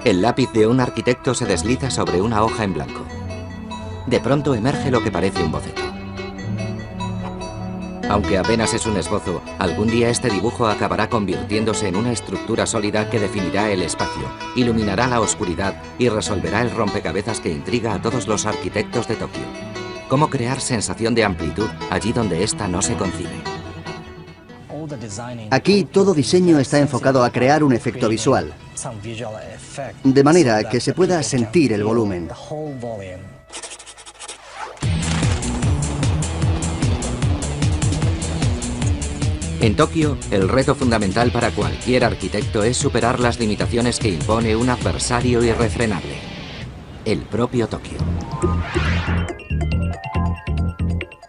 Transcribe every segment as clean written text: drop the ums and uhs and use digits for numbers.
El lápiz de un arquitecto se desliza sobre una hoja en blanco. De pronto emerge lo que parece un boceto. Aunque apenas es un esbozo, algún día este dibujo acabará convirtiéndose en una estructura sólida que definirá el espacio, iluminará la oscuridad y resolverá el rompecabezas que intriga a todos los arquitectos de Tokio. ¿Cómo crear sensación de amplitud allí donde ésta no se concibe? Aquí todo diseño está enfocado a crear un efecto visual, de manera que se pueda sentir el volumen. En Tokio, el reto fundamental para cualquier arquitecto es superar las limitaciones que impone un adversario irrefrenable: el propio Tokio.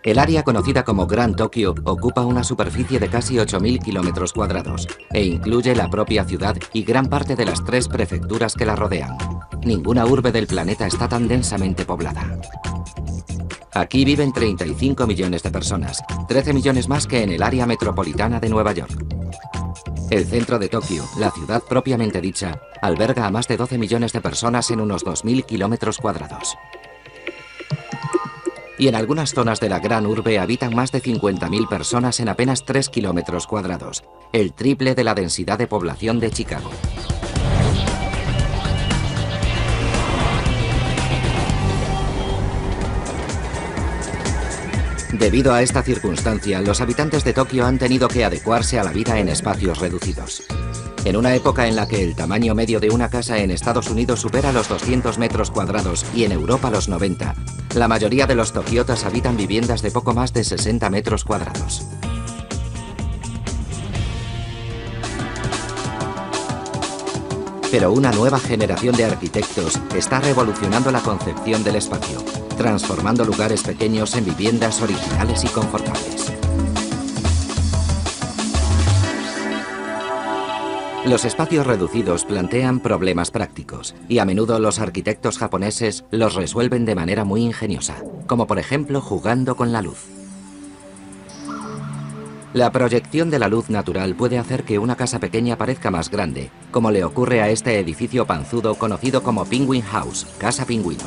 El área conocida como Gran Tokio ocupa una superficie de casi 8.000 kilómetros cuadrados e incluye la propia ciudad y gran parte de las 3 prefecturas que la rodean. Ninguna urbe del planeta está tan densamente poblada. Aquí viven 35 millones de personas, 13 millones más que en el área metropolitana de Nueva York. El centro de Tokio, la ciudad propiamente dicha, alberga a más de 12 millones de personas en unos 2.000 kilómetros cuadrados. Y en algunas zonas de la gran urbe habitan más de 50.000 personas en apenas 3 kilómetros cuadrados, el triple de la densidad de población de Chicago. Debido a esta circunstancia, los habitantes de Tokio han tenido que adecuarse a la vida en espacios reducidos. En una época en la que el tamaño medio de una casa en Estados Unidos supera los 200 metros cuadrados y en Europa los 90, la mayoría de los tokiotas habitan viviendas de poco más de 60 metros cuadrados. Pero una nueva generación de arquitectos está revolucionando la concepción del espacio, transformando lugares pequeños en viviendas originales y confortables. Los espacios reducidos plantean problemas prácticos y a menudo los arquitectos japoneses los resuelven de manera muy ingeniosa, como por ejemplo jugando con la luz. La proyección de la luz natural puede hacer que una casa pequeña parezca más grande, como le ocurre a este edificio panzudo conocido como Penguin House, Casa Pingüino.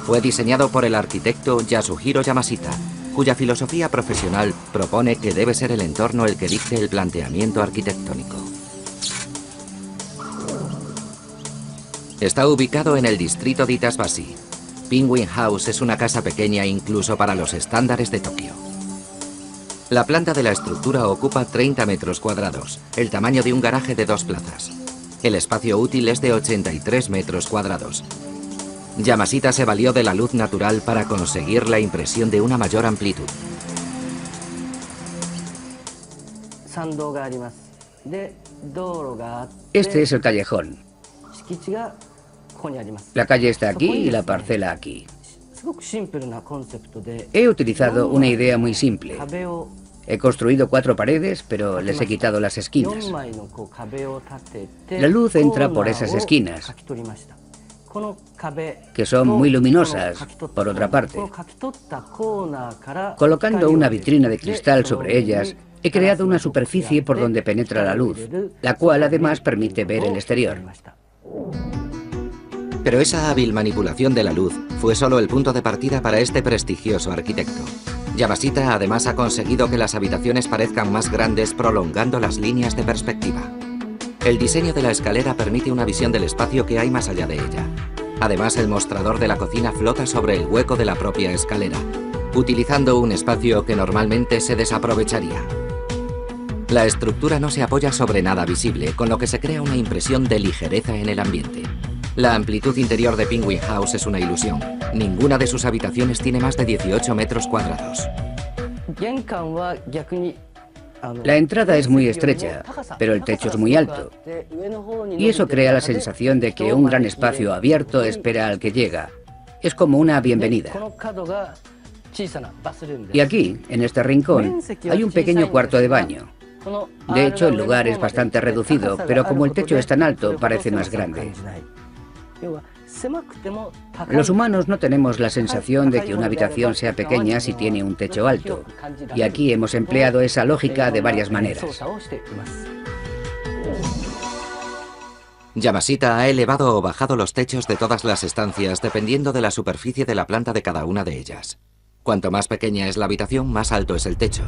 Fue diseñado por el arquitecto Yasuhiro Yamashita, cuya filosofía profesional propone que debe ser el entorno el que dicte el planteamiento arquitectónico. Está ubicado en el distrito de Itasbashi. Penguin House es una casa pequeña incluso para los estándares de Tokio. La planta de la estructura ocupa 30 metros cuadrados, el tamaño de un garaje de 2 plazas. El espacio útil es de 83 metros cuadrados. Yamashita se valió de la luz natural para conseguir la impresión de una mayor amplitud. Este es el callejón. La calle está aquí y la parcela aquí. He utilizado una idea muy simple. He construido 4 paredes, pero les he quitado las esquinas. La luz entra por esas esquinas, que son muy luminosas, por otra parte. Colocando una vitrina de cristal sobre ellas, he creado una superficie por donde penetra la luz, la cual además permite ver el exterior. Pero esa hábil manipulación de la luz fue solo el punto de partida para este prestigioso arquitecto. Yamashita además ha conseguido que las habitaciones parezcan más grandes prolongando las líneas de perspectiva. El diseño de la escalera permite una visión del espacio que hay más allá de ella. Además, el mostrador de la cocina flota sobre el hueco de la propia escalera, utilizando un espacio que normalmente se desaprovecharía. La estructura no se apoya sobre nada visible, con lo que se crea una impresión de ligereza en el ambiente. La amplitud interior de Penguin House es una ilusión. Ninguna de sus habitaciones tiene más de 18 metros cuadrados. La entrada es muy estrecha, pero el techo es muy alto. Y eso crea la sensación de que un gran espacio abierto espera al que llega. Es como una bienvenida. Y aquí, en este rincón, hay un pequeño cuarto de baño. De hecho, el lugar es bastante reducido, pero como el techo es tan alto, parece más grande. Los humanos no tenemos la sensación de que una habitación sea pequeña si tiene un techo alto, y aquí hemos empleado esa lógica de varias maneras. Yamashita ha elevado o bajado los techos de todas las estancias dependiendo de la superficie de la planta de cada una de ellas. Cuanto más pequeña es la habitación, más alto es el techo.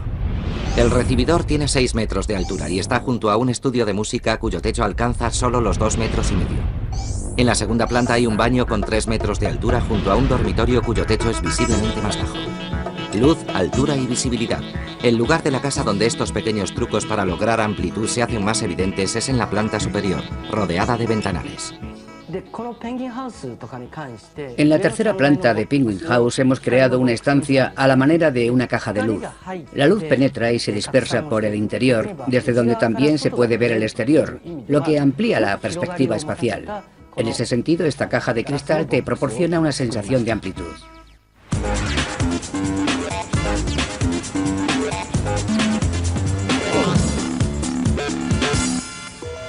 El recibidor tiene 6 metros de altura y está junto a un estudio de música cuyo techo alcanza solo los 2,5 metros. En la segunda planta hay un baño con 3 metros de altura junto a un dormitorio cuyo techo es visiblemente más bajo. Luz, altura y visibilidad. El lugar de la casa donde estos pequeños trucos para lograr amplitud se hacen más evidentes es en la planta superior, rodeada de ventanales. En la tercera planta de Penguin House hemos creado una estancia a la manera de una caja de luz. La luz penetra y se dispersa por el interior, desde donde también se puede ver el exterior, lo que amplía la perspectiva espacial. En ese sentido, esta caja de cristal te proporciona una sensación de amplitud.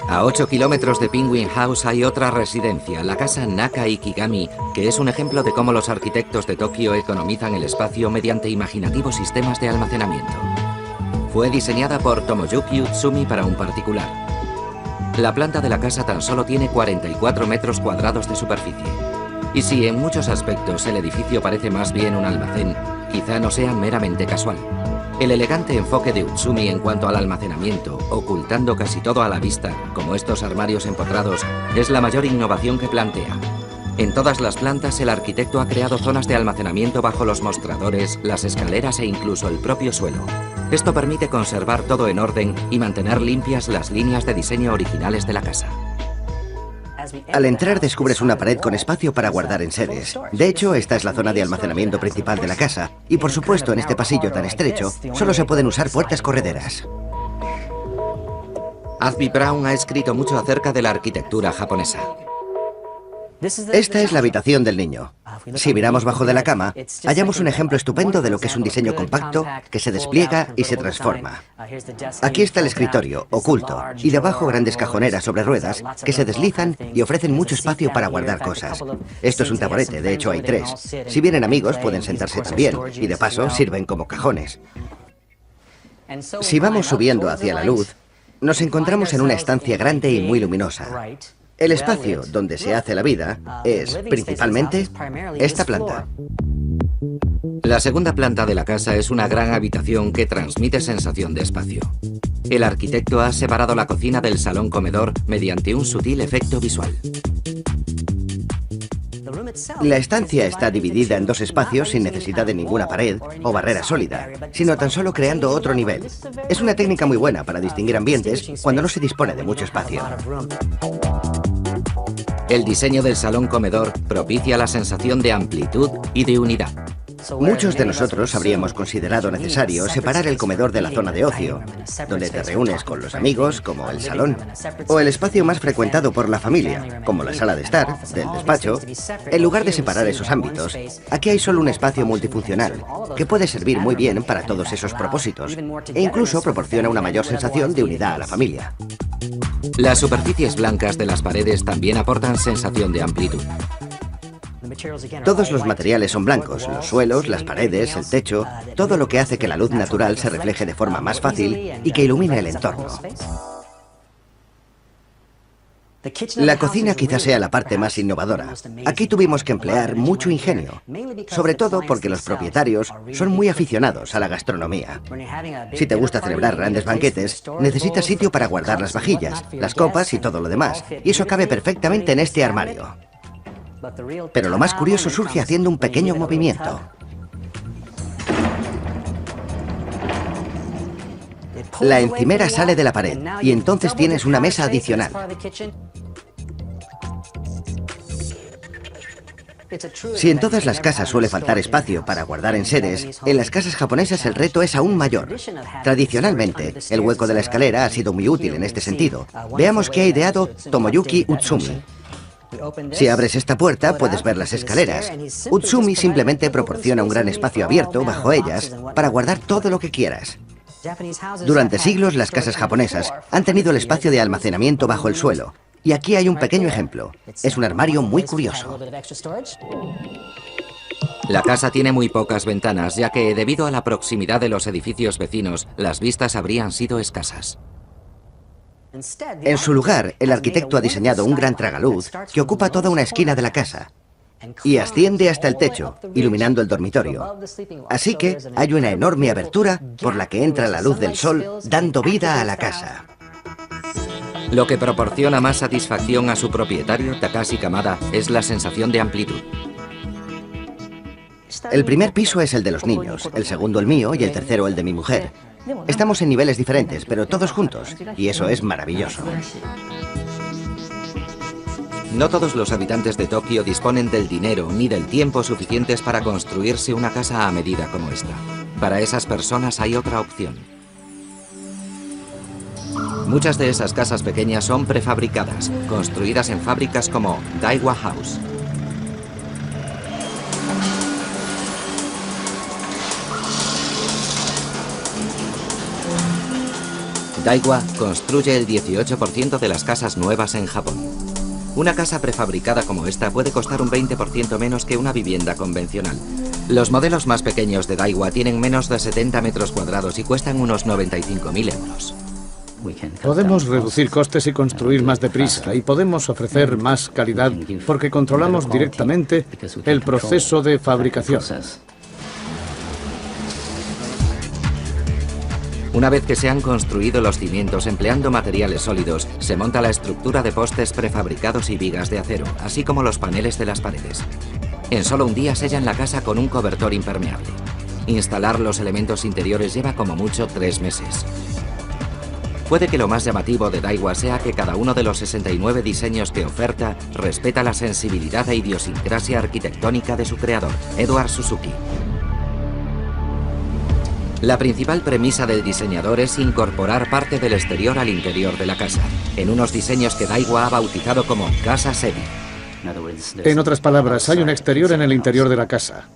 A 8 kilómetros de Penguin House hay otra residencia, la casa Naka Ikigami, que es un ejemplo de cómo los arquitectos de Tokio economizan el espacio mediante imaginativos sistemas de almacenamiento. Fue diseñada por Tomoyuki Utsumi para un particular. La planta de la casa tan solo tiene 44 metros cuadrados de superficie. Y si en muchos aspectos el edificio parece más bien un almacén, quizá no sea meramente casual. El elegante enfoque de Utsumi en cuanto al almacenamiento, ocultando casi todo a la vista, como estos armarios empotrados, es la mayor innovación que plantea. En todas las plantas el arquitecto ha creado zonas de almacenamiento bajo los mostradores, las escaleras e incluso el propio suelo. Esto permite conservar todo en orden y mantener limpias las líneas de diseño originales de la casa. Al entrar descubres una pared con espacio para guardar enseres. De hecho, esta es la zona de almacenamiento principal de la casa. Y por supuesto, en este pasillo tan estrecho, solo se pueden usar puertas correderas. Azby Brown ha escrito mucho acerca de la arquitectura japonesa. Esta es la habitación del niño. Si miramos bajo de la cama, hallamos un ejemplo estupendo de lo que es un diseño compacto que se despliega y se transforma. Aquí está el escritorio, oculto, y debajo grandes cajoneras sobre ruedas que se deslizan y ofrecen mucho espacio para guardar cosas. Esto es un taburete, de hecho hay 3. Si vienen amigos pueden sentarse también, y de paso sirven como cajones. Si vamos subiendo hacia la luz, nos encontramos en una estancia grande y muy luminosa. El espacio donde se hace la vida es, principalmente, esta planta. La segunda planta de la casa es una gran habitación que transmite sensación de espacio. El arquitecto ha separado la cocina del salón-comedor mediante un sutil efecto visual. La estancia está dividida en 2 espacios sin necesidad de ninguna pared o barrera sólida, sino tan solo creando otro nivel. Es una técnica muy buena para distinguir ambientes cuando no se dispone de mucho espacio. El diseño del salón-comedor propicia la sensación de amplitud y de unidad. Muchos de nosotros habríamos considerado necesario separar el comedor de la zona de ocio, donde te reúnes con los amigos, como el salón, o el espacio más frecuentado por la familia, como la sala de estar, del despacho. En lugar de separar esos ámbitos, aquí hay solo un espacio multifuncional, que puede servir muy bien para todos esos propósitos, e incluso proporciona una mayor sensación de unidad a la familia. Las superficies blancas de las paredes también aportan sensación de amplitud. Todos los materiales son blancos, los suelos, las paredes, el techo, todo lo que hace que la luz natural se refleje de forma más fácil y que ilumine el entorno. La cocina quizás sea la parte más innovadora. Aquí tuvimos que emplear mucho ingenio, sobre todo porque los propietarios son muy aficionados a la gastronomía. Si te gusta celebrar grandes banquetes, necesitas sitio para guardar las vajillas, las copas y todo lo demás, y eso cabe perfectamente en este armario. Pero lo más curioso surge haciendo un pequeño movimiento. La encimera sale de la pared y entonces tienes una mesa adicional. Si en todas las casas suele faltar espacio para guardar enseres, en las casas japonesas el reto es aún mayor. Tradicionalmente, el hueco de la escalera ha sido muy útil en este sentido. Veamos qué ha ideado Tomoyuki Utsumi. Si abres esta puerta, puedes ver las escaleras. Utsumi simplemente proporciona un gran espacio abierto bajo ellas para guardar todo lo que quieras. Durante siglos, las casas japonesas han tenido el espacio de almacenamiento bajo el suelo. Y aquí hay un pequeño ejemplo. Es un armario muy curioso. La casa tiene muy pocas ventanas, ya que debido a la proximidad de los edificios vecinos, las vistas habrían sido escasas. En su lugar, el arquitecto ha diseñado un gran tragaluz que ocupa toda una esquina de la casa y asciende hasta el techo, iluminando el dormitorio. Así que hay una enorme abertura por la que entra la luz del sol, dando vida a la casa. Lo que proporciona más satisfacción a su propietario, Takashi Kamada, es la sensación de amplitud. El primer piso es el de los niños, el segundo el mío y el tercero el de mi mujer. Estamos en niveles diferentes, pero todos juntos, y eso es maravilloso. No todos los habitantes de Tokio disponen del dinero ni del tiempo suficientes para construirse una casa a medida como esta. Para esas personas hay otra opción. Muchas de esas casas pequeñas son prefabricadas, construidas en fábricas como Daiwa House. Daiwa construye el 18% de las casas nuevas en Japón. Una casa prefabricada como esta puede costar un 20% menos que una vivienda convencional. Los modelos más pequeños de Daiwa tienen menos de 70 metros cuadrados y cuestan unos 95.000 euros. Podemos reducir costes y construir más deprisa, y podemos ofrecer más calidad porque controlamos directamente el proceso de fabricación. Una vez que se han construido los cimientos empleando materiales sólidos, se monta la estructura de postes prefabricados y vigas de acero, así como los paneles de las paredes. En solo un día sellan la casa con un cobertor impermeable. Instalar los elementos interiores lleva como mucho 3 meses. Puede que lo más llamativo de Daiwa sea que cada uno de los 69 diseños que oferta respeta la sensibilidad e idiosincrasia arquitectónica de su creador, Edward Suzuki. La principal premisa del diseñador es incorporar parte del exterior al interior de la casa, en unos diseños que Daiwa ha bautizado como Casa Sebi. En otras palabras, hay un exterior en el interior de la casa.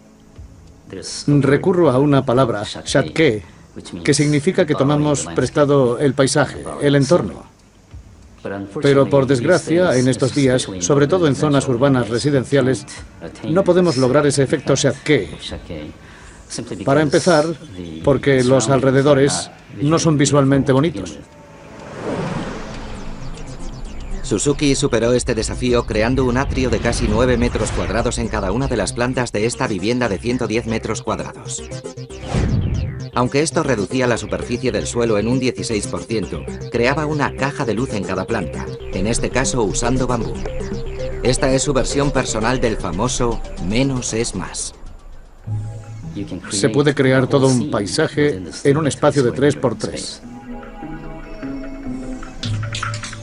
Recurro a una palabra, shatkei, que significa que tomamos prestado el paisaje, el entorno. Pero por desgracia, en estos días, sobre todo en zonas urbanas residenciales, no podemos lograr ese efecto shatkei. Para empezar, porque los alrededores no son visualmente bonitos. Suzuki superó este desafío creando un atrio de casi 9 metros cuadrados en cada una de las plantas de esta vivienda de 110 metros cuadrados. Aunque esto reducía la superficie del suelo en un 16%, creaba una caja de luz en cada planta, en este caso usando bambú. Esta es su versión personal del famoso menos es más. Se puede crear todo un paisaje en un espacio de 3×3.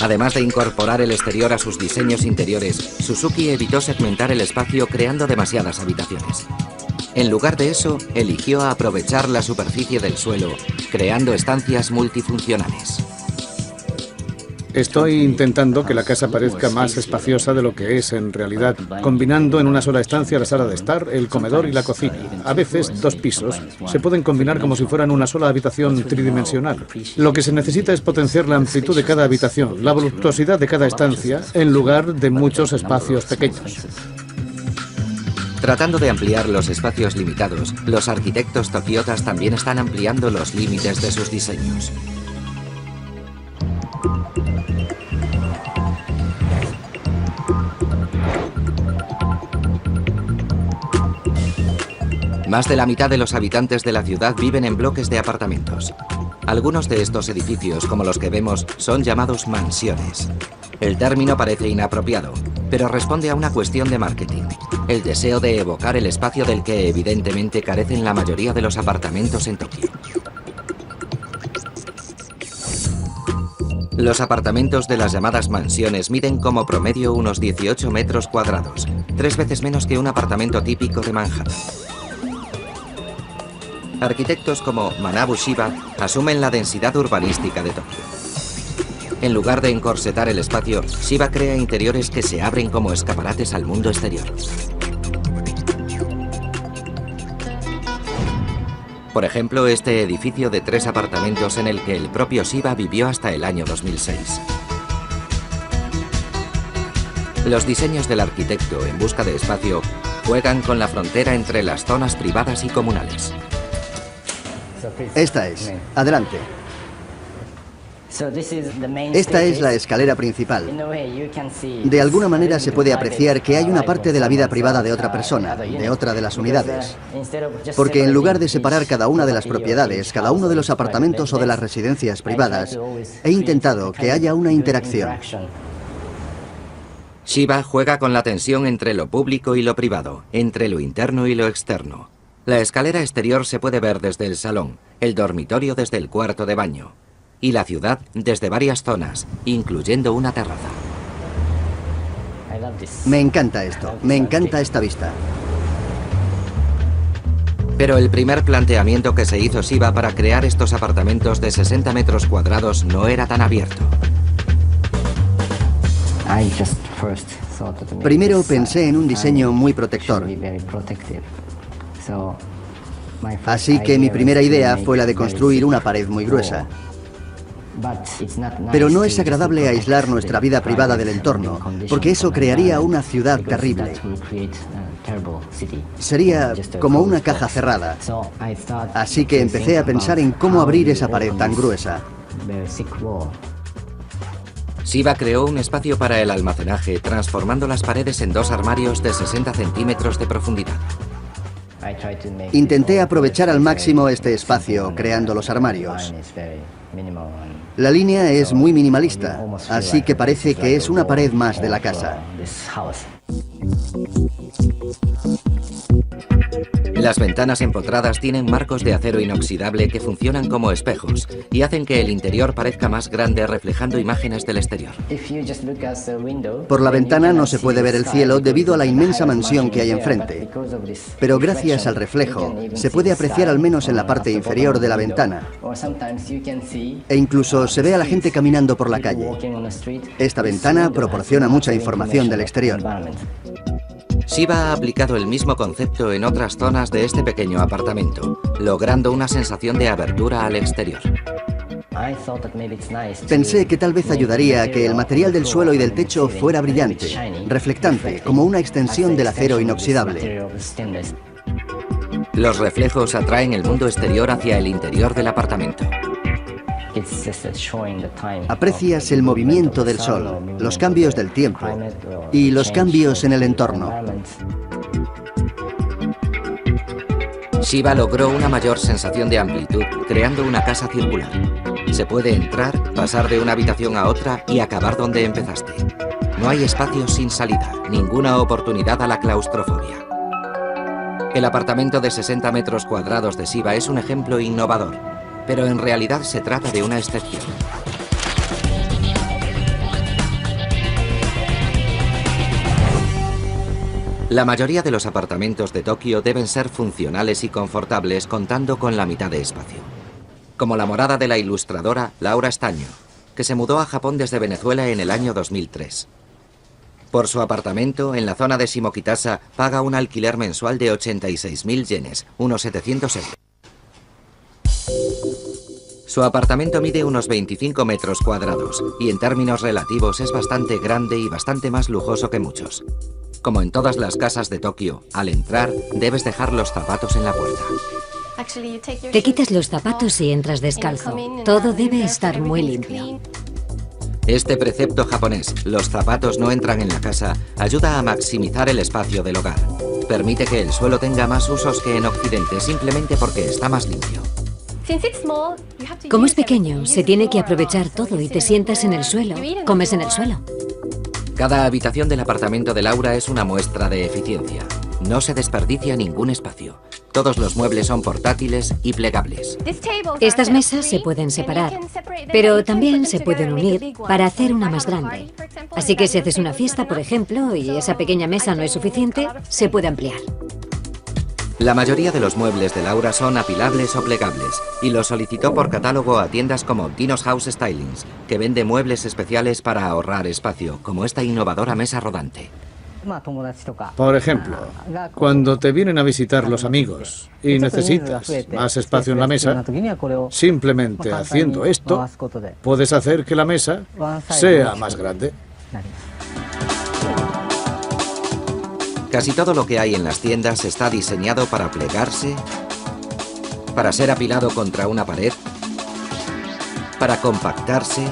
Además de incorporar el exterior a sus diseños interiores, Suzuki evitó segmentar el espacio creando demasiadas habitaciones. En lugar de eso, eligió aprovechar la superficie del suelo, creando estancias multifuncionales. Estoy intentando que la casa parezca más espaciosa de lo que es en realidad, combinando en una sola estancia la sala de estar, el comedor y la cocina. A veces, 2 pisos se pueden combinar como si fueran una sola habitación tridimensional. Lo que se necesita es potenciar la amplitud de cada habitación, la voluptuosidad de cada estancia, en lugar de muchos espacios pequeños. Tratando de ampliar los espacios limitados, los arquitectos tokiotas también están ampliando los límites de sus diseños. Más de la mitad de los habitantes de la ciudad viven en bloques de apartamentos. Algunos de estos edificios, como los que vemos, son llamados mansiones. El término parece inapropiado, pero responde a una cuestión de marketing, el deseo de evocar el espacio del que evidentemente carecen la mayoría de los apartamentos en Tokio. Los apartamentos de las llamadas mansiones miden como promedio unos 18 metros cuadrados, 3 veces menos que un apartamento típico de Manhattan. Arquitectos como Manabu Shiba asumen la densidad urbanística de Tokio. En lugar de encorsetar el espacio, Shiba crea interiores que se abren como escaparates al mundo exterior. Por ejemplo, este edificio de 3 apartamentos en el que el propio Shiba vivió hasta el año 2006. Los diseños del arquitecto en busca de espacio juegan con la frontera entre las zonas privadas y comunales. Esta es. Adelante. Esta es la escalera principal. De alguna manera se puede apreciar que hay una parte de la vida privada de otra persona, de otra de las unidades. Porque en lugar de separar cada una de las propiedades, cada uno de los apartamentos o de las residencias privadas, he intentado que haya una interacción. Shiva juega con la tensión entre lo público y lo privado, entre lo interno y lo externo. La escalera exterior se puede ver desde el salón, el dormitorio desde el cuarto de baño, y la ciudad desde varias zonas, incluyendo una terraza. Me encanta esto, me encanta esta vista. Pero el primer planteamiento que se hizo Shiva para crear estos apartamentos de 60 metros cuadrados no era tan abierto. Primero pensé en un diseño muy protector. Así que mi primera idea fue la de construir una pared muy gruesa. Pero no es agradable aislar nuestra vida privada del entorno, porque eso crearía una ciudad terrible. Sería como una caja cerrada. Así que empecé a pensar en cómo abrir esa pared tan gruesa. Shiva creó un espacio para el almacenaje, transformando las paredes en 2 armarios de 60 centímetros de profundidad. Intenté aprovechar al máximo este espacio, creando los armarios. La línea es muy minimalista, así que parece que es una pared más de la casa. Las ventanas empotradas tienen marcos de acero inoxidable que funcionan como espejos y hacen que el interior parezca más grande, reflejando imágenes del exterior. Por la ventana no se puede ver el cielo debido a la inmensa mansión que hay enfrente. Pero gracias al reflejo, se puede apreciar al menos en la parte inferior de la ventana. E incluso se ve a la gente caminando por la calle. Esta ventana proporciona mucha información del exterior. Shiva ha aplicado el mismo concepto en otras zonas de este pequeño apartamento, logrando una sensación de abertura al exterior. Pensé que tal vez ayudaría a que el material del suelo y del techo fuera brillante, reflectante, como una extensión del acero inoxidable. Los reflejos atraen el mundo exterior hacia el interior del apartamento. Aprecias el movimiento del sol, los cambios del tiempo y los cambios en el entorno. Shiva logró una mayor sensación de amplitud, creando una casa circular. Se puede entrar, pasar de una habitación a otra y acabar donde empezaste. No hay espacios sin salida, ninguna oportunidad a la claustrofobia. El apartamento de 60 metros cuadrados de Shiva es un ejemplo innovador, pero en realidad se trata de una excepción. La mayoría de los apartamentos de Tokio deben ser funcionales y confortables, contando con la mitad de espacio. Como la morada de la ilustradora Laura Estaño, que se mudó a Japón desde Venezuela en el año 2003. Por su apartamento, en la zona de Shimokitasa, paga un alquiler mensual de 86.000 yenes, unos 700 euros. Su apartamento mide unos 25 metros cuadrados y en términos relativos es bastante grande y bastante más lujoso que muchos. Como en todas las casas de Tokio, al entrar debes dejar los zapatos en la puerta. Te quitas los zapatos y entras descalzo. Todo debe estar muy limpio. Este precepto japonés, los zapatos no entran en la casa, ayuda a maximizar el espacio del hogar. Permite que el suelo tenga más usos que en Occidente, simplemente porque está más limpio. Como es pequeño, se tiene que aprovechar todo y te sientas en el suelo, comes en el suelo. Cada habitación del apartamento de Laura es una muestra de eficiencia. No se desperdicia ningún espacio. Todos los muebles son portátiles y plegables. Estas mesas se pueden separar, pero también se pueden unir para hacer una más grande. Así que si haces una fiesta, por ejemplo, y esa pequeña mesa no es suficiente, se puede ampliar. La mayoría de los muebles de Laura son apilables o plegables y los solicitó por catálogo a tiendas como Dino's House Stylings, que vende muebles especiales para ahorrar espacio, como esta innovadora mesa rodante. Por ejemplo, cuando te vienen a visitar los amigos y necesitas más espacio en la mesa, simplemente haciendo esto, puedes hacer que la mesa sea más grande. Casi todo lo que hay en las tiendas está diseñado para plegarse, para ser apilado contra una pared, para compactarse,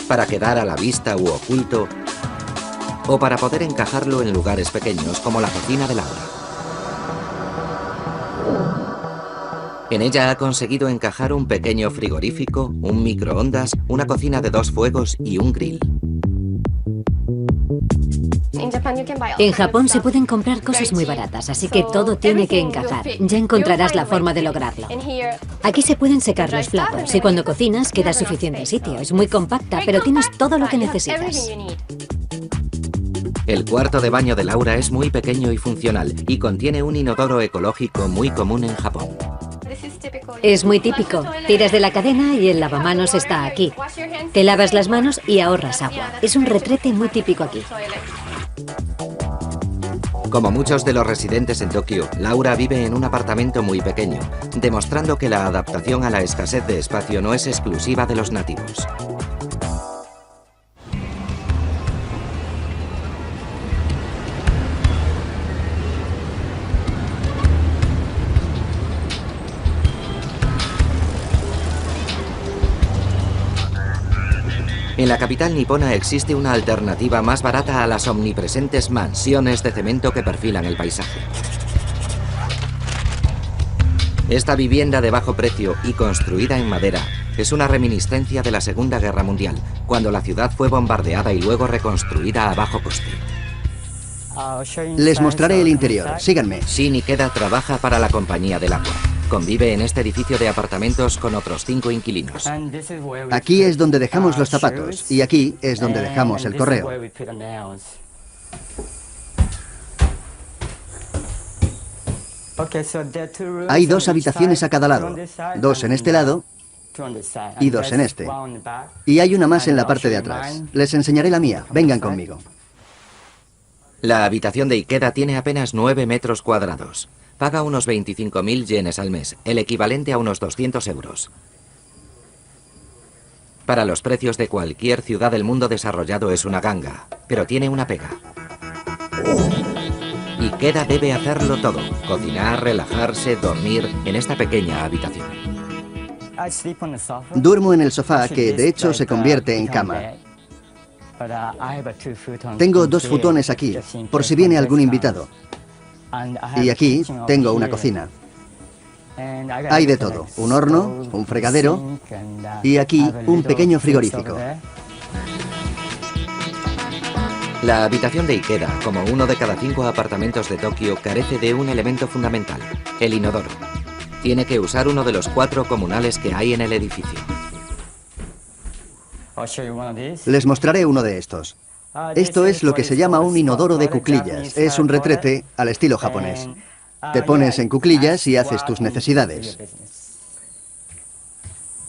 para quedar a la vista u oculto, o para poder encajarlo en lugares pequeños como la cocina de Laura. En ella ha conseguido encajar un pequeño frigorífico, un microondas, una cocina de 2 fuegos y un grill. En Japón se pueden comprar cosas muy baratas, así que todo tiene que encajar. Ya encontrarás la forma de lograrlo. Aquí se pueden secar los platos y cuando cocinas queda suficiente sitio. Es muy compacta, pero tienes todo lo que necesitas. El cuarto de baño de Laura es muy pequeño y funcional y contiene un inodoro ecológico muy común en Japón. Es muy típico. Tiras de la cadena y el lavamanos está aquí. Te lavas las manos y ahorras agua. Es un retrete muy típico aquí. Como muchos de los residentes en Tokio, Laura vive en un apartamento muy pequeño, demostrando que la adaptación a la escasez de espacio no es exclusiva de los nativos. En la capital nipona existe una alternativa más barata a las omnipresentes mansiones de cemento que perfilan el paisaje. Esta vivienda de bajo precio y construida en madera es una reminiscencia de la Segunda Guerra Mundial, cuando la ciudad fue bombardeada y luego reconstruida a bajo coste. Les mostraré el interior. Síganme. Shin Ikeda trabaja para la Compañía del Agua. Convive en este edificio de apartamentos con otros 5 inquilinos. Aquí es donde dejamos los zapatos y aquí es donde dejamos el correo. Hay 2 habitaciones a cada lado, 2 en este lado y 2 en este. Y hay una más en la parte de atrás. Les enseñaré la mía. Vengan conmigo. La habitación de Ikeda tiene apenas 9 metros cuadrados. Paga unos 25.000 yenes al mes, el equivalente a unos 200 euros. Para los precios de cualquier ciudad del mundo desarrollado es una ganga, pero tiene una pega. Ikeda debe hacerlo todo: cocinar, relajarse, dormir en esta pequeña habitación. Duermo en el sofá que de hecho se convierte en cama. Tengo 2 futones aquí, por si viene algún invitado. Y aquí tengo una cocina. Hay de todo, un horno, un fregadero y aquí un pequeño frigorífico. La habitación de Ikeda, como uno de cada 5 apartamentos de Tokio, carece de un elemento fundamental: el inodoro. Tiene que usar uno de los 4 comunales que hay en el edificio. Les mostraré uno de estos. Esto es lo que se llama un inodoro de cuclillas. Es un retrete al estilo japonés. Te pones en cuclillas y haces tus necesidades.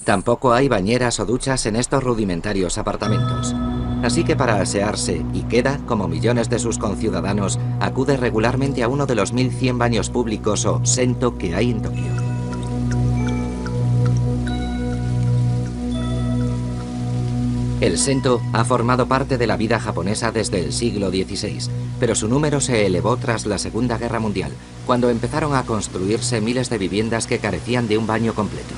Tampoco hay bañeras o duchas en estos rudimentarios apartamentos. Así que para asearse, Ikeda, como millones de sus conciudadanos, acude regularmente a uno de los 1100 baños públicos o sento que hay en Tokio. El sento ha formado parte de la vida japonesa desde el siglo XVI, pero su número se elevó tras la Segunda Guerra Mundial, cuando empezaron a construirse miles de viviendas que carecían de un baño completo.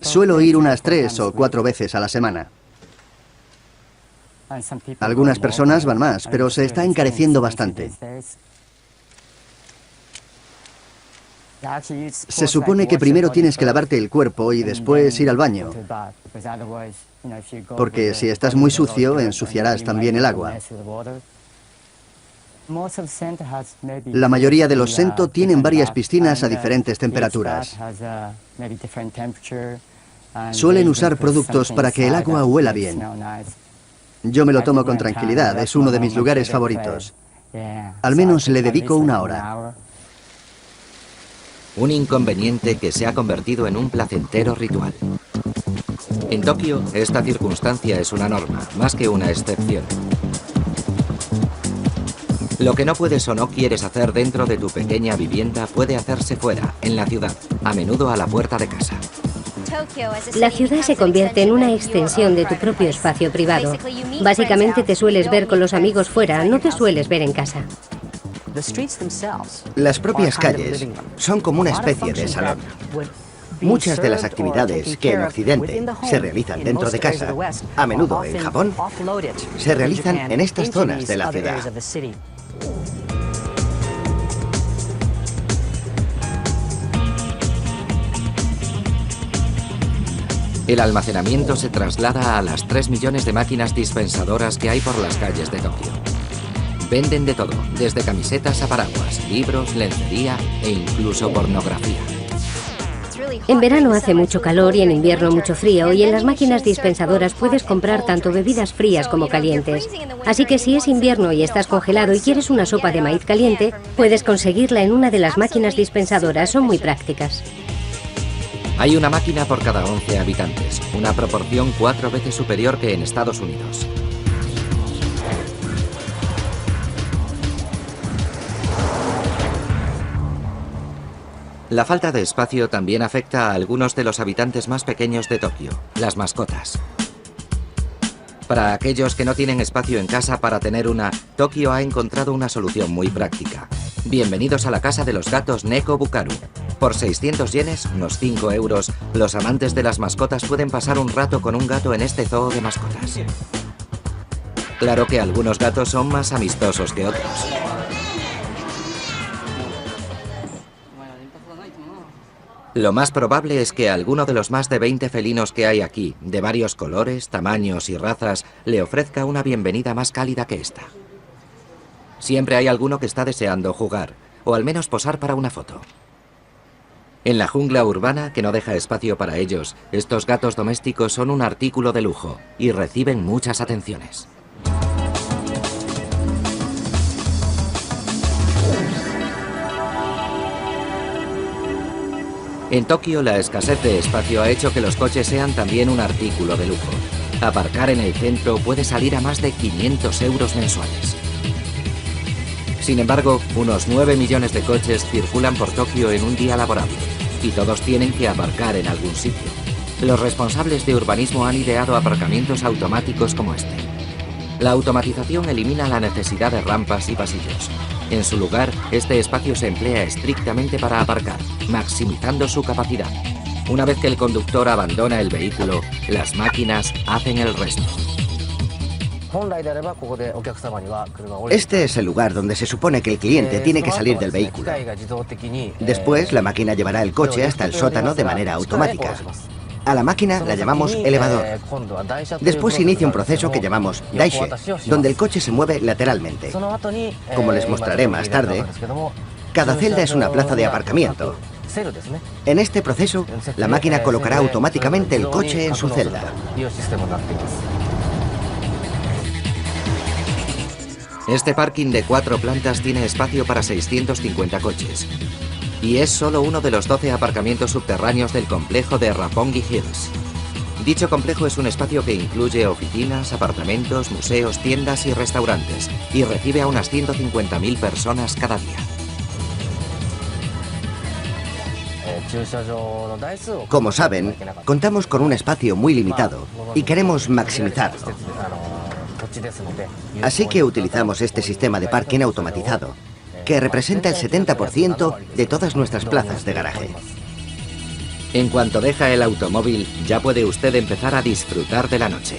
Suelo ir unas 3 o 4 veces a la semana. Algunas personas van más, pero se está encareciendo bastante. Se supone que primero tienes que lavarte el cuerpo y después ir al baño, porque si estás muy sucio, ensuciarás también el agua. La mayoría de los sento tienen varias piscinas a diferentes temperaturas. Suelen usar productos para que el agua huela bien. Yo me lo tomo con tranquilidad, es uno de mis lugares favoritos. Al menos le dedico 1 hora. Un inconveniente que se ha convertido en un placentero ritual. En Tokio, esta circunstancia es una norma, más que una excepción. Lo que no puedes o no quieres hacer dentro de tu pequeña vivienda puede hacerse fuera, en la ciudad, a menudo a la puerta de casa. La ciudad se convierte en una extensión de tu propio espacio privado. Básicamente te sueles ver con los amigos fuera, no te sueles ver en casa. Las propias calles son como una especie de salón. Muchas de las actividades que en Occidente se realizan dentro de casa, a menudo en Japón, se realizan en estas zonas de la ciudad. El almacenamiento se traslada a las 3 millones de máquinas dispensadoras que hay por las calles de Tokio. Venden de todo, desde camisetas a paraguas, libros, lencería e incluso pornografía. En verano hace mucho calor y en invierno mucho frío, y en las máquinas dispensadoras puedes comprar tanto bebidas frías como calientes. Así que si es invierno y estás congelado y quieres una sopa de maíz caliente, puedes conseguirla en una de las máquinas dispensadoras, son muy prácticas. Hay una máquina por cada 11 habitantes, una proporción 4 veces superior que en Estados Unidos. La falta de espacio también afecta a algunos de los habitantes más pequeños de Tokio, las mascotas. Para aquellos que no tienen espacio en casa para tener una, Tokio ha encontrado una solución muy práctica. Bienvenidos a la casa de los gatos Neko Bukaru. Por 600 yenes, unos 5 euros, los amantes de las mascotas pueden pasar un rato con un gato en este zoo de mascotas. Claro que algunos gatos son más amistosos que otros. Lo más probable es que alguno de los más de 20 felinos que hay aquí, de varios colores, tamaños y razas, le ofrezca una bienvenida más cálida que esta. Siempre hay alguno que está deseando jugar, o al menos posar para una foto. En la jungla urbana, que no deja espacio para ellos, estos gatos domésticos son un artículo de lujo y reciben muchas atenciones. En Tokio, la escasez de espacio ha hecho que los coches sean también un artículo de lujo. Aparcar en el centro puede salir a más de 500 euros mensuales. Sin embargo, unos 9 millones de coches circulan por Tokio en un día laborable, y todos tienen que aparcar en algún sitio. Los responsables de urbanismo han ideado aparcamientos automáticos como este. La automatización elimina la necesidad de rampas y pasillos. En su lugar, este espacio se emplea estrictamente para aparcar, maximizando su capacidad. Una vez que el conductor abandona el vehículo, las máquinas hacen el resto. Este es el lugar donde se supone que el cliente tiene que salir del vehículo. Después, la máquina llevará el coche hasta el sótano de manera automática. A la máquina la llamamos elevador. Después se inicia un proceso que llamamos daishe, donde el coche se mueve lateralmente. Como les mostraré más tarde, cada celda es una plaza de aparcamiento. En este proceso, la máquina colocará automáticamente el coche en su celda. Este parking de 4 plantas tiene espacio para 650 coches. Y es solo uno de los 12 aparcamientos subterráneos del complejo de Roppongi Hills. Dicho complejo es un espacio que incluye oficinas, apartamentos, museos, tiendas y restaurantes, y recibe a unas 150.000 personas cada día. Como saben, contamos con un espacio muy limitado y queremos maximizarlo. Así que utilizamos este sistema de parking automatizado, que representa el 70% de todas nuestras plazas de garaje. En cuanto deja el automóvil, ya puede usted empezar a disfrutar de la noche.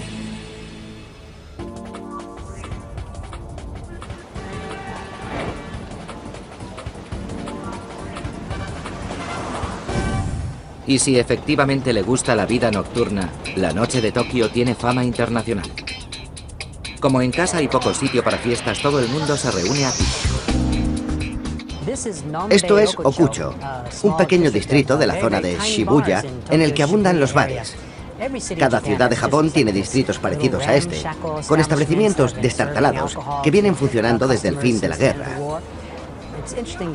Y si efectivamente le gusta la vida nocturna, la noche de Tokio tiene fama internacional. Como en casa hay poco sitio para fiestas, todo el mundo se reúne aquí. Esto es Okucho, un pequeño distrito de la zona de Shibuya en el que abundan los bares. Cada ciudad de Japón tiene distritos parecidos a este, con establecimientos destartalados que vienen funcionando desde el fin de la guerra.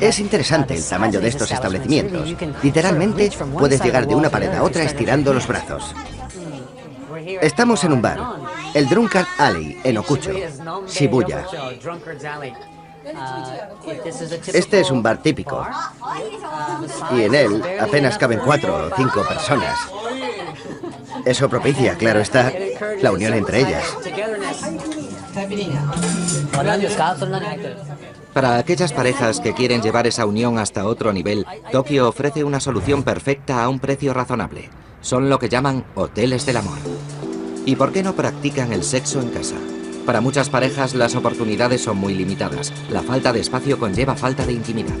Es interesante el tamaño de estos establecimientos. Literalmente, puedes llegar de una pared a otra estirando los brazos. Estamos en un bar, el Drunkard Alley, en Okucho, Shibuya. Este es un bar típico, y en él apenas caben 4 o 5 personas. Eso propicia, claro está, la unión entre ellas. Para aquellas parejas que quieren llevar esa unión hasta otro nivel, Tokio ofrece una solución perfecta a un precio razonable. Son lo que llaman hoteles del amor. ¿Y por qué no practican el sexo en casa? Para muchas parejas las oportunidades son muy limitadas. La falta de espacio conlleva falta de intimidad.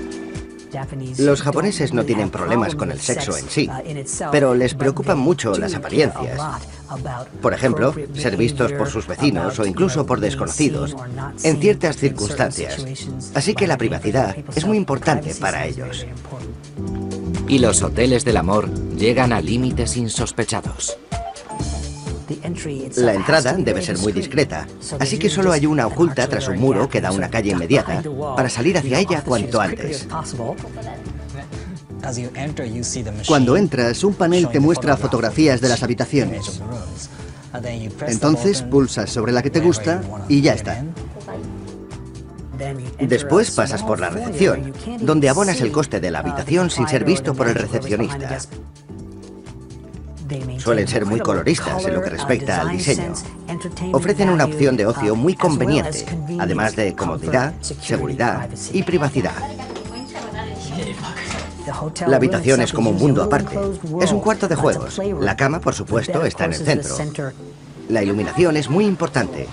Los japoneses no tienen problemas con el sexo en sí, pero les preocupan mucho las apariencias. Por ejemplo, ser vistos por sus vecinos o incluso por desconocidos en ciertas circunstancias. Así que la privacidad es muy importante para ellos. Y los hoteles del amor llegan a límites insospechados. La entrada debe ser muy discreta, así que solo hay una oculta tras un muro que da a una calle inmediata para salir hacia ella cuanto antes. Cuando entras, un panel te muestra fotografías de las habitaciones. Entonces pulsas sobre la que te gusta y ya está. Después pasas por la recepción, donde abonas el coste de la habitación sin ser visto por el recepcionista. Suelen ser muy coloristas en lo que respecta al diseño. Ofrecen una opción de ocio muy conveniente, además de comodidad, seguridad y privacidad. La habitación es como un mundo aparte. Es un cuarto de juegos. La cama, por supuesto, está en el centro. La iluminación es muy importante.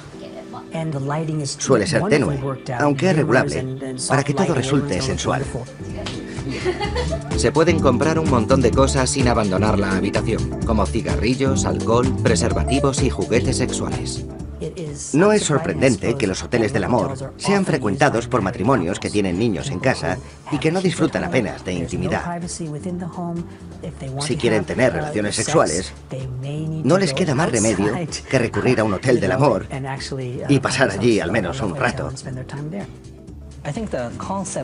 Suele ser tenue, aunque es regulable, para que todo resulte sensual. Se pueden comprar un montón de cosas sin abandonar la habitación, como cigarrillos, alcohol, preservativos y juguetes sexuales. No es sorprendente que los hoteles del amor sean frecuentados por matrimonios que tienen niños en casa y que no disfrutan apenas de intimidad. Si quieren tener relaciones sexuales, no les queda más remedio que recurrir a un hotel del amor y pasar allí al menos un rato.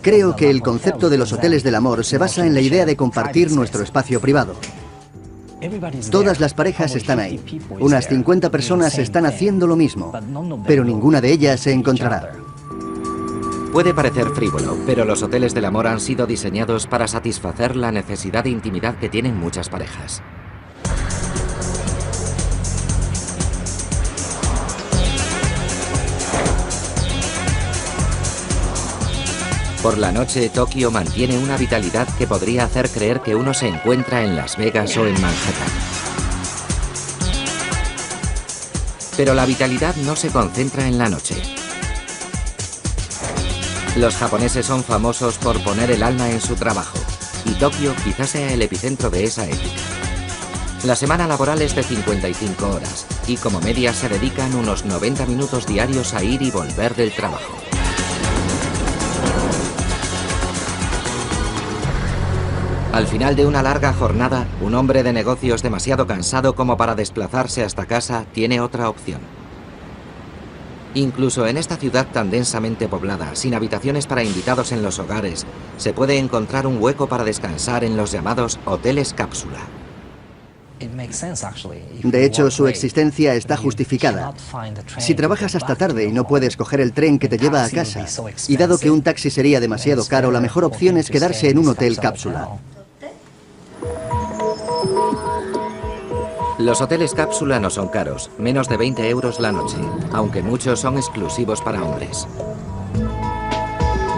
Creo que el concepto de los hoteles del amor se basa en la idea de compartir nuestro espacio privado. Todas las parejas están ahí. Unas 50 personas están haciendo lo mismo, pero ninguna de ellas se encontrará. Puede parecer frívolo, pero los hoteles del amor han sido diseñados para satisfacer la necesidad de intimidad que tienen muchas parejas. Por la noche, Tokio mantiene una vitalidad que podría hacer creer que uno se encuentra en Las Vegas o en Manhattan. Pero la vitalidad no se concentra en la noche. Los japoneses son famosos por poner el alma en su trabajo, y Tokio quizás sea el epicentro de esa ética. La semana laboral es de 55 horas, y como media se dedican unos 90 minutos diarios a ir y volver del trabajo. Al final de una larga jornada, un hombre de negocios demasiado cansado como para desplazarse hasta casa tiene otra opción. Incluso en esta ciudad tan densamente poblada, sin habitaciones para invitados en los hogares, se puede encontrar un hueco para descansar en los llamados hoteles cápsula. De hecho, su existencia está justificada. Si trabajas hasta tarde y no puedes coger el tren que te lleva a casa, y dado que un taxi sería demasiado caro, la mejor opción es quedarse en un hotel cápsula. Los hoteles cápsula no son caros, menos de 20 euros la noche, aunque muchos son exclusivos para hombres.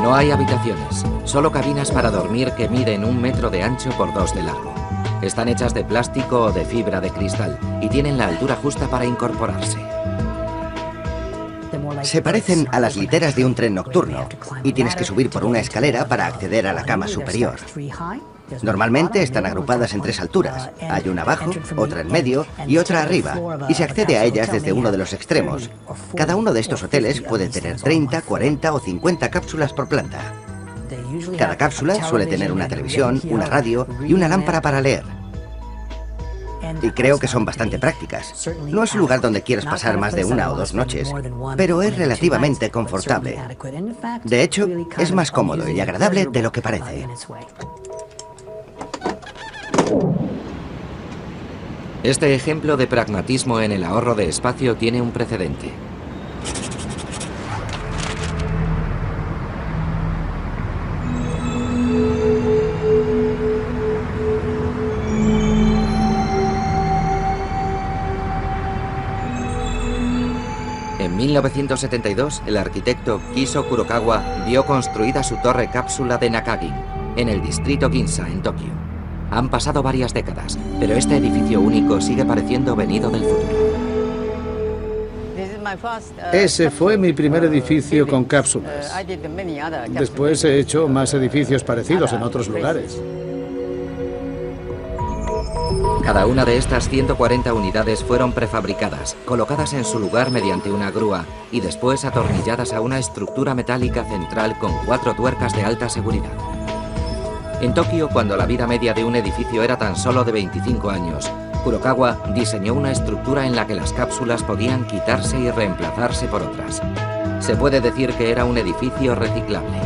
No hay habitaciones, solo cabinas para dormir que miden 1 metro de ancho por 2 de largo. Están hechas de plástico o de fibra de cristal y tienen la altura justa para incorporarse. Se parecen a las literas de un tren nocturno y tienes que subir por una escalera para acceder a la cama superior. Normalmente están agrupadas en 3 alturas. Hay una abajo, otra en medio y otra arriba, y se accede a ellas desde uno de los extremos. Cada uno de estos hoteles puede tener 30, 40 o 50 cápsulas por planta. Cada cápsula suele tener una televisión, una radio y una lámpara para leer. Y creo que son bastante prácticas. No es un lugar donde quieras pasar más de 1 o 2 noches, pero es relativamente confortable. De hecho, es más cómodo y agradable de lo que parece. Este ejemplo de pragmatismo en el ahorro de espacio tiene un precedente. En En 1972, el arquitecto Kiso Kurokawa vio construida su torre cápsula de Nakagin, en el distrito Ginza, en Tokio. Han pasado varias décadas, pero este edificio único sigue pareciendo venido del futuro. Ese fue mi primer edificio con cápsulas. Después he hecho más edificios parecidos en otros lugares. Cada una de estas 140 unidades fueron prefabricadas, colocadas en su lugar mediante una grúa y después atornilladas a una estructura metálica central con 4 tuercas de alta seguridad. En Tokio, cuando la vida media de un edificio era tan solo de 25 años, Kurokawa diseñó una estructura en la que las cápsulas podían quitarse y reemplazarse por otras. Se puede decir que era un edificio reciclable.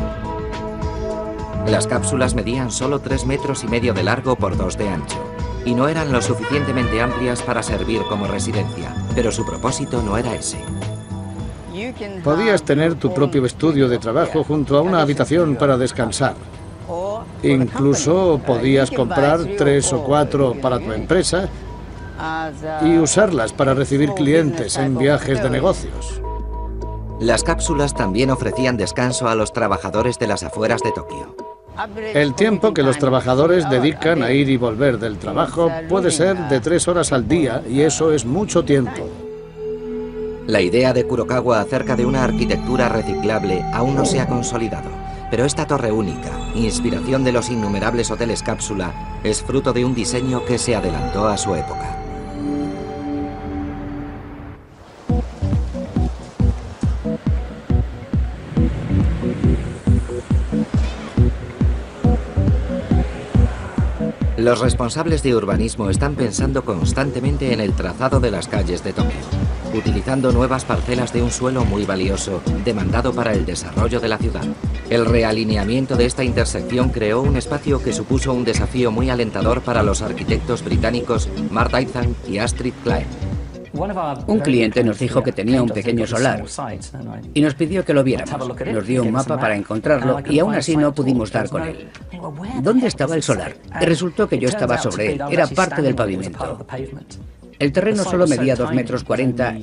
Las cápsulas medían solo 3,5 metros de largo por 2 de ancho y no eran lo suficientemente amplias para servir como residencia, pero su propósito no era ese. Podías tener tu propio estudio de trabajo junto a una habitación para descansar. Incluso podías comprar 3 o 4 para tu empresa y usarlas para recibir clientes en viajes de negocios. Las cápsulas también ofrecían descanso a los trabajadores de las afueras de Tokio. El tiempo que los trabajadores dedican a ir y volver del trabajo puede ser de 3 horas al día, y eso es mucho tiempo. La idea de Kurokawa acerca de una arquitectura reciclable aún no se ha consolidado, pero esta torre única, inspiración de los innumerables hoteles cápsula, es fruto de un diseño que se adelantó a su época. Los responsables de urbanismo están pensando constantemente en el trazado de las calles de Tokio, utilizando nuevas parcelas de un suelo muy valioso, demandado para el desarrollo de la ciudad. El realineamiento de esta intersección creó un espacio que supuso un desafío muy alentador para los arquitectos británicos Mark Dyson y Astrid Klein. Un cliente nos dijo que tenía un pequeño solar y nos pidió que lo viéramos. Nos dio un mapa para encontrarlo y aún así no pudimos dar con él. ¿Dónde estaba el solar? Resultó que yo estaba sobre él, era parte del pavimento. El terreno solo medía 2,40 metros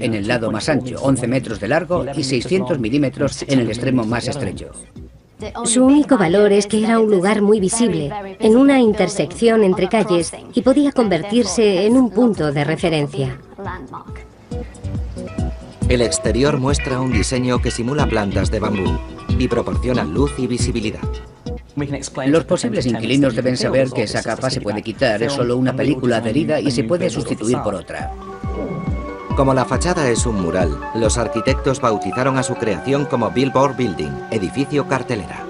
en el lado más ancho, 11 metros de largo y 600 milímetros en el extremo más estrecho. Su único valor es que era un lugar muy visible, en una intersección entre calles, y podía convertirse en un punto de referencia. El exterior muestra un diseño que simula plantas de bambú y proporciona luz y visibilidad. Los posibles inquilinos deben saber que esa capa se puede quitar, es solo una película adherida y se puede sustituir por otra. Como la fachada es un mural, los arquitectos bautizaron a su creación como Billboard Building, edificio cartelera.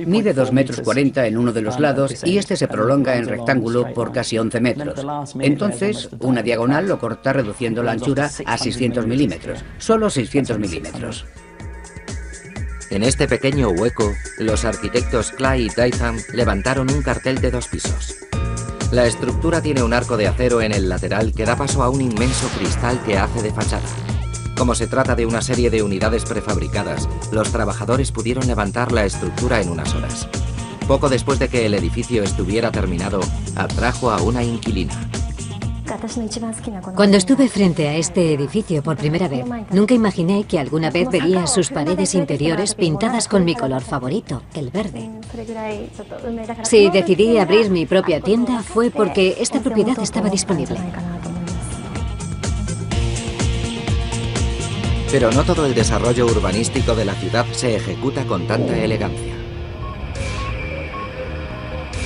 Mide 2,40 metros en uno de los lados y este se prolonga en rectángulo por casi 11 metros. Entonces, una diagonal lo corta reduciendo la anchura a 600 milímetros, solo 600 milímetros. En este pequeño hueco, los arquitectos Clay y Dyson levantaron un cartel de 2 pisos. La estructura tiene un arco de acero en el lateral que da paso a un inmenso cristal que hace de fachada. Como se trata de una serie de unidades prefabricadas, los trabajadores pudieron levantar la estructura en unas horas. Poco después de que el edificio estuviera terminado, atrajo a una inquilina. Cuando estuve frente a este edificio por primera vez, nunca imaginé que alguna vez vería sus paredes interiores pintadas con mi color favorito, el verde. Si decidí abrir mi propia tienda fue porque esta propiedad estaba disponible. Pero no todo el desarrollo urbanístico de la ciudad se ejecuta con tanta elegancia.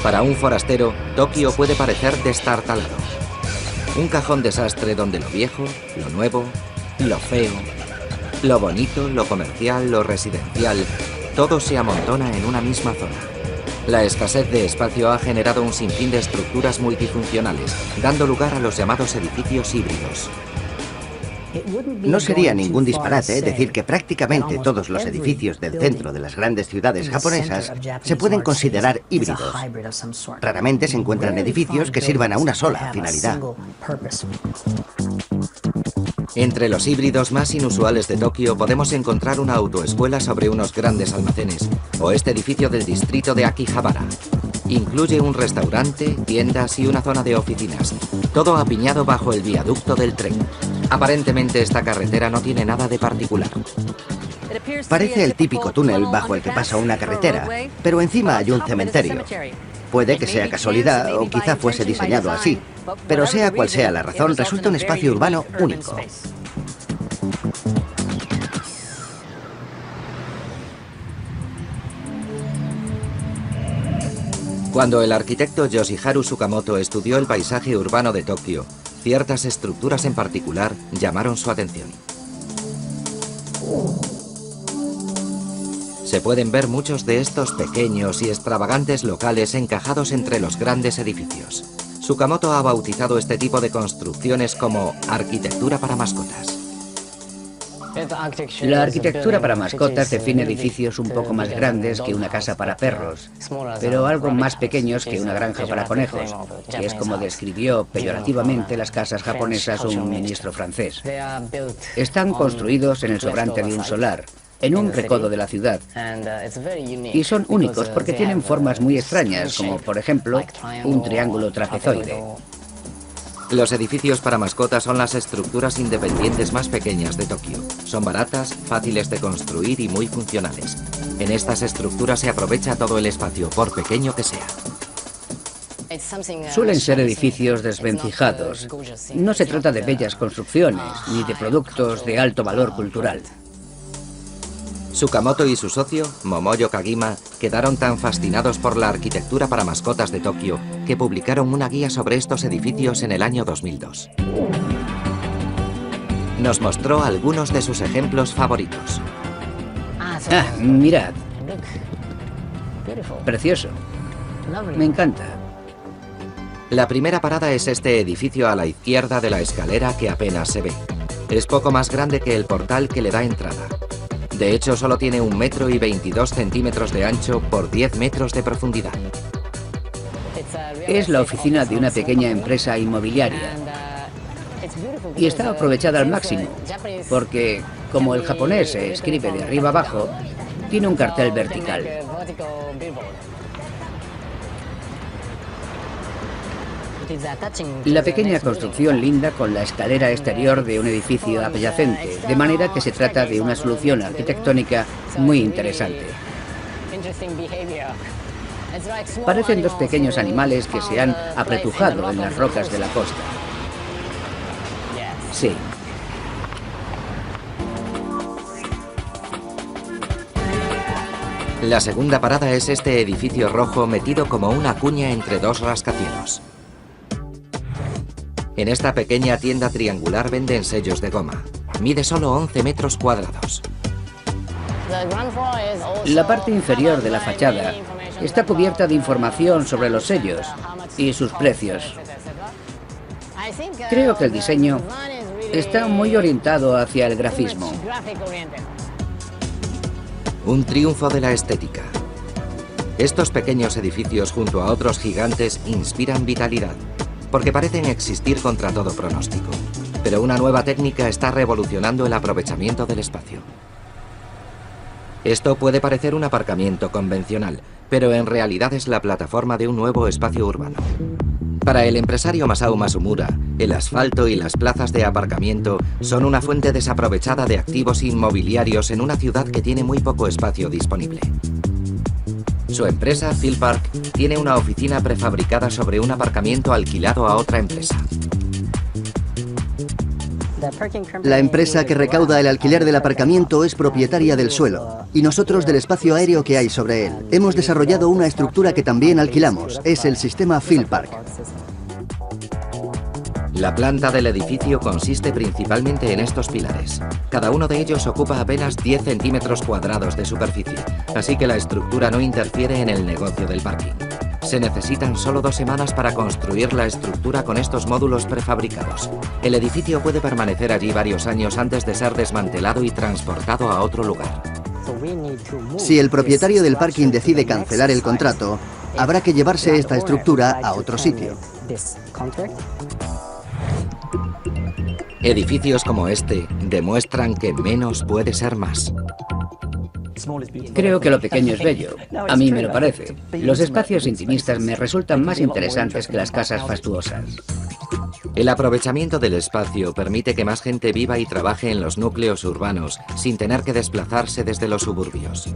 Para un forastero, Tokio puede parecer destartalado. Un cajón desastre donde lo viejo, lo nuevo, lo feo, lo bonito, lo comercial, lo residencial, todo se amontona en una misma zona. La escasez de espacio ha generado un sinfín de estructuras multifuncionales, dando lugar a los llamados edificios híbridos. No sería ningún disparate decir que prácticamente todos los edificios del centro de las grandes ciudades japonesas se pueden considerar híbridos. Raramente se encuentran edificios que sirvan a una sola finalidad. Entre los híbridos más inusuales de Tokio podemos encontrar una autoescuela sobre unos grandes almacenes o este edificio del distrito de Akihabara. Incluye un restaurante, tiendas y una zona de oficinas, todo apiñado bajo el viaducto del tren. Aparentemente esta carretera no tiene nada de particular. Parece el típico túnel bajo el que pasa una carretera, pero encima hay un cementerio. Puede que sea casualidad o quizá fuese diseñado así, pero sea cual sea la razón, resulta un espacio urbano único. Cuando el arquitecto Yoshiharu Tsukamoto estudió el paisaje urbano de Tokio, ciertas estructuras en particular llamaron su atención. Se pueden ver muchos de estos pequeños y extravagantes locales encajados entre los grandes edificios. Tsukamoto ha bautizado este tipo de construcciones como arquitectura para mascotas. La arquitectura para mascotas define edificios un poco más grandes que una casa para perros, pero algo más pequeños que una granja para conejos, que es como describió peyorativamente las casas japonesas un ministro francés. Están construidos en el sobrante de un solar, en un recodo de la ciudad, y son únicos porque tienen formas muy extrañas, como por ejemplo un triángulo trapezoide. Los edificios para mascotas son las estructuras independientes más pequeñas de Tokio. Son baratas, fáciles de construir y muy funcionales. En estas estructuras se aprovecha todo el espacio, por pequeño que sea. Suelen ser edificios desvencijados. No se trata de bellas construcciones, ni de productos de alto valor cultural. Tsukamoto y su socio, Momoyo Kagima, quedaron tan fascinados por la arquitectura para mascotas de Tokio que publicaron una guía sobre estos edificios en el año 2002. Nos mostró algunos de sus ejemplos favoritos. Mirad. Precioso. Me encanta. La primera parada es este edificio a la izquierda de la escalera que apenas se ve. Es poco más grande que el portal que le da entrada. De hecho, solo tiene 1,22 metros de ancho por 10 metros de profundidad. Es la oficina de una pequeña empresa inmobiliaria. Y está aprovechada al máximo, porque como el japonés se escribe de arriba abajo, tiene un cartel vertical. La pequeña construcción linda con la escalera exterior de un edificio adyacente, de manera que se trata de una solución arquitectónica muy interesante. Parecen dos pequeños animales que se han apretujado en las rocas de la costa. Sí. La segunda parada es este edificio rojo metido como una cuña entre dos rascacielos. En esta pequeña tienda triangular venden sellos de goma. Mide solo 11 metros cuadrados. La parte inferior de la fachada está cubierta de información sobre los sellos y sus precios. Creo que el diseño está muy orientado hacia el grafismo. Un triunfo de la estética. Estos pequeños edificios junto a otros gigantes inspiran vitalidad, porque parecen existir contra todo pronóstico. Pero una nueva técnica está revolucionando el aprovechamiento del espacio. Esto puede parecer un aparcamiento convencional, pero en realidad es la plataforma de un nuevo espacio urbano. Para el empresario Masao Masumura, el asfalto y las plazas de aparcamiento son una fuente desaprovechada de activos inmobiliarios en una ciudad que tiene muy poco espacio disponible. Su empresa, Philpark, tiene una oficina prefabricada sobre un aparcamiento alquilado a otra empresa. La empresa que recauda el alquiler del aparcamiento es propietaria del suelo y nosotros del espacio aéreo que hay sobre él. Hemos desarrollado una estructura que también alquilamos. Es el sistema Philpark. La planta del edificio consiste principalmente en estos pilares. Cada uno de ellos ocupa apenas 10 centímetros cuadrados de superficie, así que la estructura no interfiere en el negocio del parking. Se necesitan solo 2 semanas para construir la estructura con estos módulos prefabricados. El edificio puede permanecer allí varios años antes de ser desmantelado y transportado a otro lugar. Si el propietario del parking decide cancelar el contrato, habrá que llevarse esta estructura a otro sitio. Edificios como este demuestran que menos puede ser más. Creo que lo pequeño es bello. A mí me lo parece. Los espacios intimistas me resultan más interesantes que las casas fastuosas. El aprovechamiento del espacio permite que más gente viva y trabaje en los núcleos urbanos sin tener que desplazarse desde los suburbios.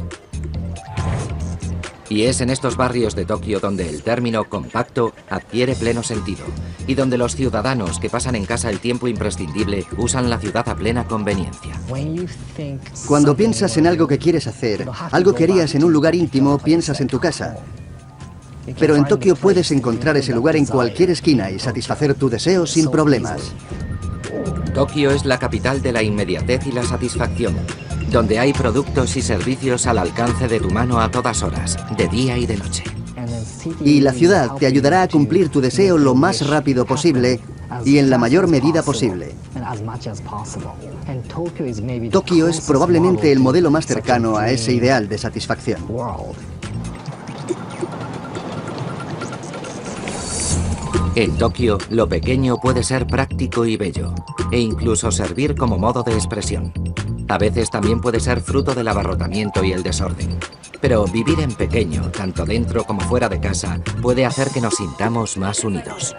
Y es en estos barrios de Tokio donde el término compacto adquiere pleno sentido y donde los ciudadanos que pasan en casa el tiempo imprescindible usan la ciudad a plena conveniencia. Cuando piensas en algo que quieres hacer, algo que harías en un lugar íntimo, piensas en tu casa. Pero en Tokio puedes encontrar ese lugar en cualquier esquina y satisfacer tu deseo sin problemas. Tokio es la capital de la inmediatez y la satisfacción, donde hay productos y servicios al alcance de tu mano a todas horas, de día y de noche. Y la ciudad te ayudará a cumplir tu deseo lo más rápido posible y en la mayor medida posible. Tokio es probablemente el modelo más cercano a ese ideal de satisfacción. En Tokio, lo pequeño puede ser práctico y bello, e incluso servir como modo de expresión. A veces también puede ser fruto del abarrotamiento y el desorden. Pero vivir en pequeño, tanto dentro como fuera de casa, puede hacer que nos sintamos más unidos.